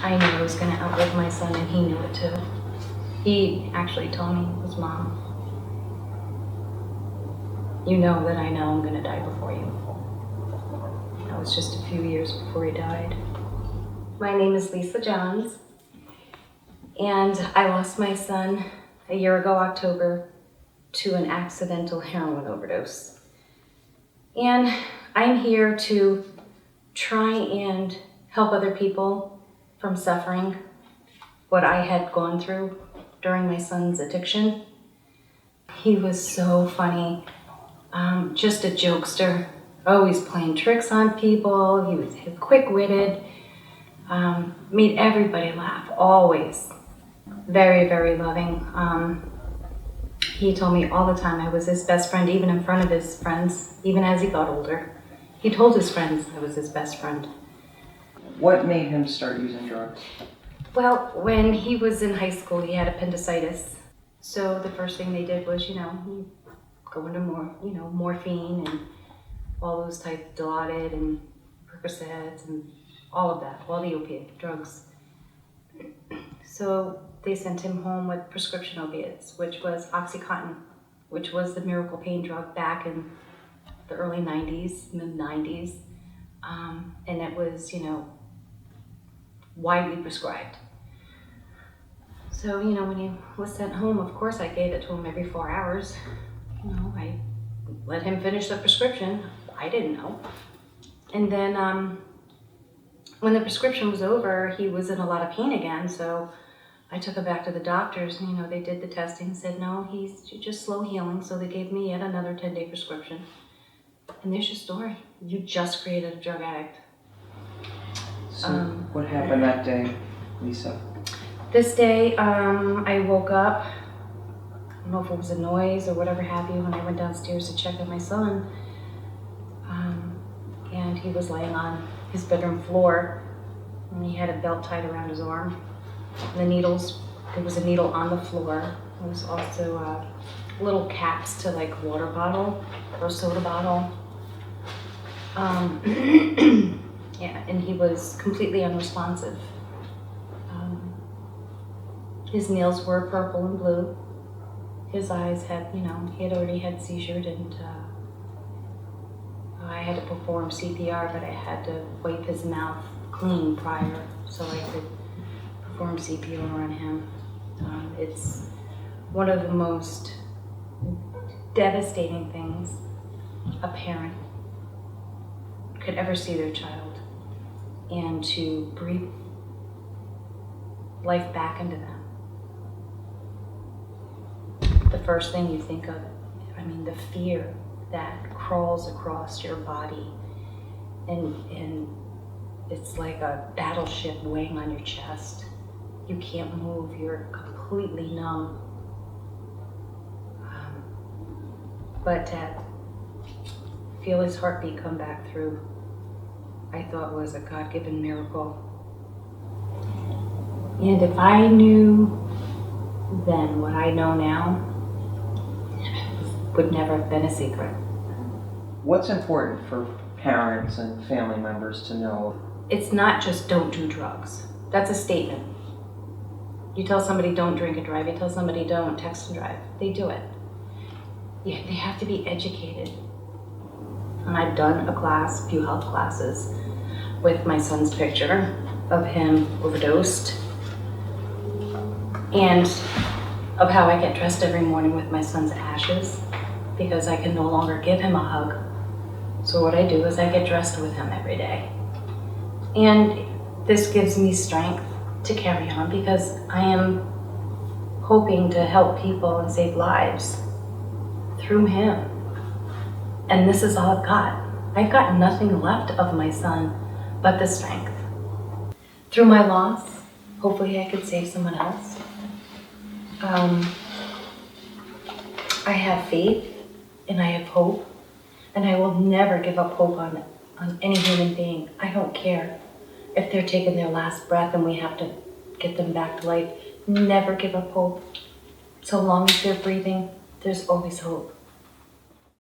I knew I was going to outlive my son, and he knew it too. He actually told me, his mom, you know that I know I'm going to die before you. That was just a few years before he died. My name is Cote Johns, and I lost my son a year ago, October, to an accidental heroin overdose. And I'm here to try and help other people from suffering what I had gone through during my son's addiction. He was so funny, just a jokester, always playing tricks on people. He was quick-witted, made everybody laugh, always. Very, very loving. He told me all the time I was his best friend, even in front of his friends, even as he got older. He told his friends I was his best friend. What made him start using drugs? Well, when he was in high school, he had appendicitis. So the first thing they did was, go into morphine and all those type Dilaudid and Percocets and all of that, all the opiate drugs. So they sent him home with prescription opiates, which was Oxycontin, which was the miracle pain drug back in the early 90s, mid-90s. And it was, widely prescribed. So, when he was sent home, of course I gave it to him every 4 hours. I let him finish the prescription. I didn't know. And then when the prescription was over, he was in a lot of pain again, so I took him back to the doctors, and they did the testing, said, no, he's just slow healing, so they gave me yet another 10-day prescription. And there's your story. You just created a drug addict. So what happened that day, Lisa? This day, I woke up, I don't know if it was a noise or whatever have you, when I went downstairs to check on my son, and he was laying on his bedroom floor, and he had a belt tied around his arm. And the needles, there was a needle on the floor. There was also little caps to like water bottle or soda bottle. Yeah, and he was completely unresponsive. His nails were purple and blue. His eyes had, he had already had seizures, and I had to perform CPR, but I had to wipe his mouth clean prior so I could perform CPR on him. It's one of the most devastating things a parent could ever see their child, and to breathe life back into them. The first thing you think of, the fear that crawls across your body, and it's like a battleship weighing on your chest. You can't move, you're completely numb. But to feel his heartbeat come back through, I thought was a God-given miracle. And if I knew then what I know now, would never have been a secret. What's important for parents and family members to know? It's not just don't do drugs. That's a statement. You tell somebody don't drink and drive, you tell somebody don't text and drive, they do it. They have to be educated. And I've done a few health classes with my son's picture of him overdosed, and of how I get dressed every morning with my son's ashes, because I can no longer give him a hug. So what I do is I get dressed with him every day. And this gives me strength to carry on, because I am hoping to help people and save lives through him. And this is all I've got. I've got nothing left of my son but the strength. Through my loss, hopefully I could save someone else. I have faith and I have hope, and I will never give up hope on any human being. I don't care if they're taking their last breath and we have to get them back to life. Never give up hope. So long as they're breathing, there's always hope.